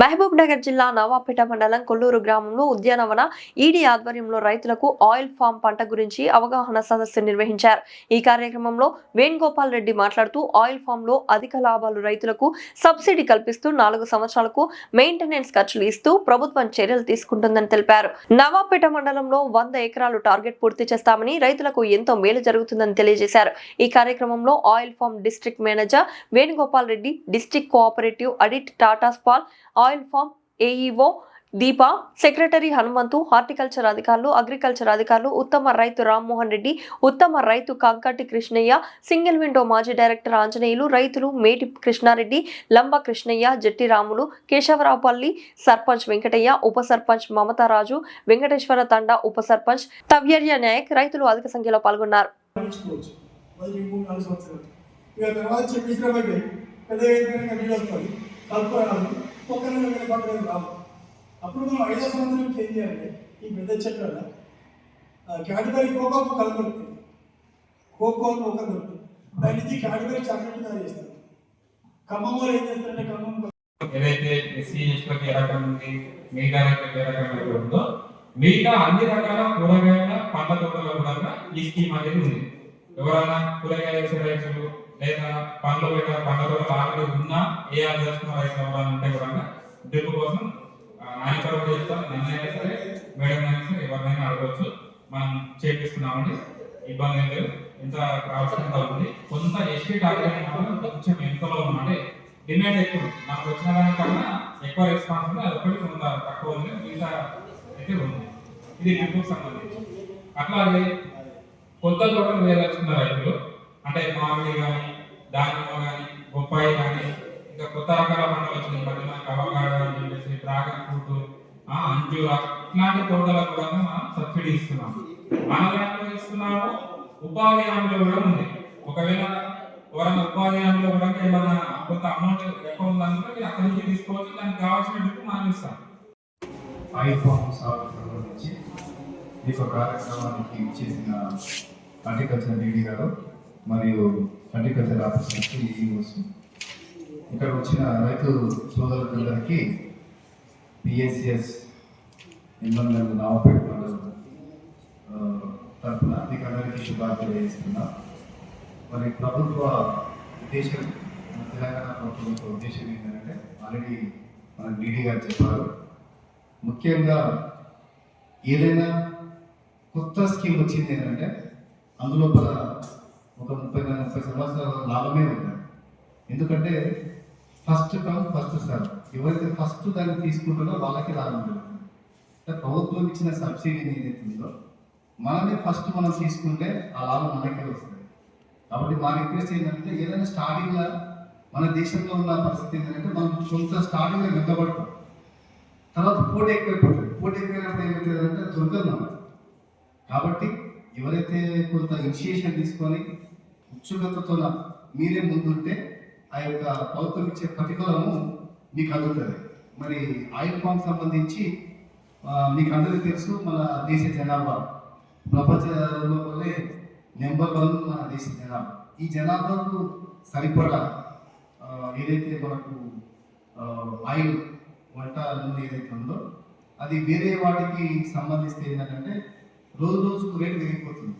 మహబూబ్ నగర్ జిల్లా నవాపేట మండలం కొల్లూరు గ్రామంలో ఉద్యానవన ఈడీ ఆధ్వర్యంలో రైతులకు ఆయిల్ ఫామ్ పంట గురించి అవగాహన సదస్సు నిర్వహించారు. ఈ కార్యక్రమంలో వేణుగోపాల్ రెడ్డి మాట్లాడుతూ ఆయిల్ ఫామ్ లో అధిక లాభాలు రైతులకు సబ్సిడీ కల్పిస్తూ 4 సంవత్సరాలకు మెయింటెనెన్స్ ఖర్చులు ఇస్తూ ప్రభుత్వం చర్యలు తీసుకుంటుందని తెలిపారు. నవాపేట మండలంలో 100 ఎకరాలు టార్గెట్ పూర్తి చేస్తామని రైతులకు ఎంతో మేలు జరుగుతుందని తెలియజేశారు. ఈ కార్యక్రమంలో oil farm district manager Venugopal Reddy, district cooperative audit Tata స్పాల్ oil farm AEO Deepa, secretary Hanumanthu, horticulture అధికారులు, అగ్రికల్చర్ అధికారులు, ఉత్తమ రైతు రామ్మోహన్ రెడ్డి, ఉత్తమ రైతు కంకటి కృష్ణయ్య, సింగిల్ విండో మాజీ డైరెక్టర్ ఆంజనేయులు, రైతులు మేటి కృష్ణారెడ్డి, లంబ కృష్ణయ్య, జట్టి రాములు, కేశవరావుపల్లి సర్పంచ్ వెంకటయ్య, ఉప సర్పంచ్ మమతారాజు, వెంకటేశ్వర తండా ఉప సర్పంచ్ తవ్యర్య నాయక్ రైతులు అధిక సంఖ్యలో పాల్గొన్నారు. అప్పుడు మనం 5వ సంవత్సరం ఏం చేయాలంటే ఈ పెద్ద చెట్ల క్యాడ్బరీ కోకో కలుపుతుంది, కోకో ఒక దొరుకుతుంది, దాని నుంచి క్యాడ్బరీ చాక్లెట్ తయారు చేస్తారు. ఖమ్మంలో ఏం చేస్తారంటే ఖమ్మం ఏదైతే ఎస్సీ ఎస్టీకి ఏ రకం ఉంది, మిగతా ఏ రకం ఉందో మిగతా అన్ని రకాల కూరగాయల పండ్ల తోటలో కూడా ఈ స్కీమ్ అనేది ఉంది. ఎవరైనా కూరగాయల వేసే రైతులు లేదా పండ్ల తోటలు ఆల్రెడీ ఉన్నా ఏ ఆలోచన రైతులు ఎవరైనా ఉంటే కూడా డ్రిప్ కోసం నాయకులు చెప్తాం, నన్నైనా సరే మేడం అయినా సరే ఎవరినైనా అడగవచ్చు. మనం చేపిస్తున్నామండి, ఇబ్బంది లేదు. ఎంత కావాల్సింత ఉంది. కొంత ఎస్టీ టార్గెట్ కొంచెం ఎంతలో ఉందంటే డిమాండ్ ఎక్కువ, మనకు వచ్చిన దానికన్నా ఎక్కువ రెస్పాన్స్ ఉంది. అది ఒకటి కొంత తక్కువ ఉంది, మిగతా అయితే ఉంది. ఇది డ్రిప్కు సంబంధించి. అట్లాగే కొత్త తోటలు వేయాల్సిన రైతులు అంటే మామిడి కానీ, దానిమ్మ కానీ, బొప్పాయి కానీ, ఇంకా కొత్త రకాల పంటలు వచ్చినాయి. మనకి అవగాహన అని చెప్పేసి డ్రాగన్ ఫ్రూట్, అంజూర ఇట్లాంటి తోటలకు కూడా మనం సబ్సిడీ ఇస్తున్నాం. మన దాంట్లో ఇస్తున్నాము. ఉపాధి హామీలో కూడా ఉంది. ఒకవేళ ఎవరైనా ఉపాధి హామీలో కూడా ఏమైనా కొంత అమౌంట్ ఎక్కువ ఉందనుకుంటే మీరు అక్కడి నుంచి తీసుకోవచ్చు. దానికి కావాల్సినట్టు మనం ఇస్తాం. ఆయిల్ ఫామ్ సాగుకు సంబంధించి ఈ కార్యక్రమానికి ఇచ్చేసిన హార్టికల్చర్ డీడీ గారు మరియు హార్టికల్చర్ ఆఫీసర్కి ఈఓస్, ఇక్కడ వచ్చిన రైతు సోదరులందరికీ పిఎస్సిఎస్ ఎమ్మెల్యేలు నావపేట మండలం తరఫున మీకు అందరికీ శుభాకాంక్షలు తెలియజేస్తున్నా. మరి ప్రభుత్వ ఉద్దేశం, తెలంగాణ ప్రభుత్వ ఉద్దేశం ఏంటంటే ఆల్రెడీ మన డీడీ గారు చెప్పారు. ముఖ్యంగా ఏదైనా కొత్త స్కీమ్ వచ్చింది ఏంటంటే అందులో ఒక 30 సంవత్సరాల లాభమే ఉంటుంది. ఎందుకంటే ఫస్ట్ కమ్ ఫస్ట్ సర్వ్, ఎవరైతే ఫస్ట్ దాన్ని తీసుకుంటారో వాళ్ళకి లాభం జరుగుతుంది. అంటే ప్రభుత్వం ఇచ్చిన సబ్సిడీ ఏదైతే ఉందో మనమే ఫస్ట్ మనం తీసుకుంటే ఆ లాభం మనకే వస్తుంది. కాబట్టి మా రిక్వెస్ట్ ఏంటంటే ఏదైనా స్టార్టింగ్లో మన దేశంలో ఉన్న పరిస్థితి ఏంటంటే మనం కొంత స్టార్టింగ్లో వెంటబడతాం, తర్వాత పోటీ ఎక్కువైపోతుంది. పోటీ ఎక్కువైనప్పుడు ఏమవుతుందంటే దొరకదు. కాబట్టి ఎవరైతే కొంత ఇనిషియేషన్ తీసుకొని ఉత్సుకతతో మీరే ముందుంటే ఆ యొక్క ప్రభుత్వం ఇచ్చే ప్రతిఫలము మీకు అందుతుంది. మరి ఆయిల్ ఫామ్ సంబంధించి మీకు అందరికీ తెలుసు, మన దేశ జనాభా ప్రపంచంలోనే నెంబర్ 1 మన దేశ జనాభా. ఈ జనాభాకు సరిపడా ఏదైతే మనకు ఆయిల్ వంట నూనె ఏదైతే ఉందో అది వేరే వాటికి సంబంధిస్తే ఏంటంటే రోజుకు రేటు పెరిగిపోతుంది.